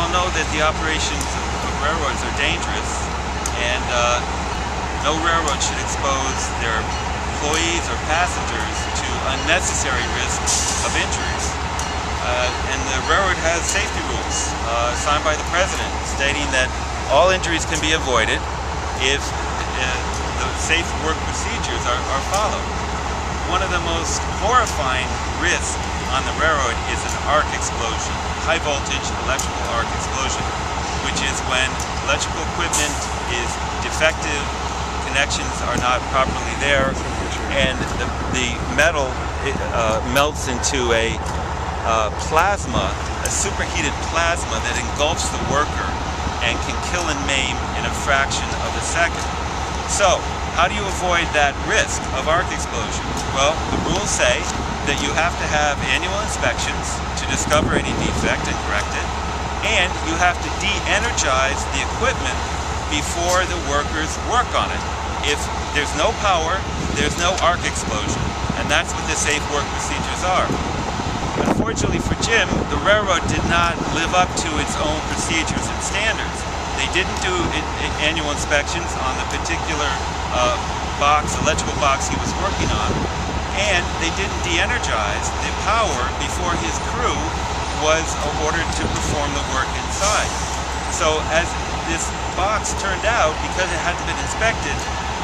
all know that the operations of railroads are dangerous, and no railroad should expose their employees or passengers to unnecessary risks of injuries. And the railroad has safety rules signed by the President stating that all injuries can be avoided if the safe work procedures are followed. One of the most horrifying risks on the railroad is an arc explosion, high voltage electrical arc explosion, which is when electrical equipment is defective, connections are not properly there, and the metal melts into a plasma, a superheated plasma that engulfs the worker and can kill and maim in a fraction of a second. So, how do you avoid that risk of arc explosion? Well, the rules say that you have to have annual inspections to discover any defect and correct it, and you have to de-energize the equipment before the workers work on it. If there's no power, there's no arc explosion, and that's what the safe work procedures are. Unfortunately for Jim, the railroad did not live up to its own procedures and standards. They didn't do annual inspections on the particular electrical box he was working on, and they didn't de-energize the power before his crew was ordered to perform the work inside. So as this box turned out, because it hadn't been inspected,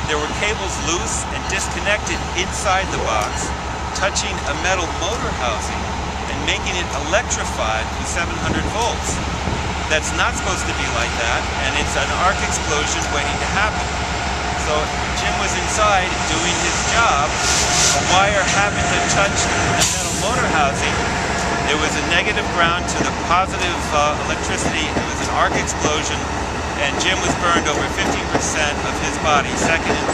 there were cables loose and disconnected inside the box, touching a metal motor housing and making it electrified with 700 volts. That's not supposed to be like that, and it's an arc explosion waiting to happen. So Jim was inside doing his job. A wire happened to touch the metal motor housing. There was a negative ground to the positive electricity. It was an arc explosion, and Jim was burned over 50% of his body, second in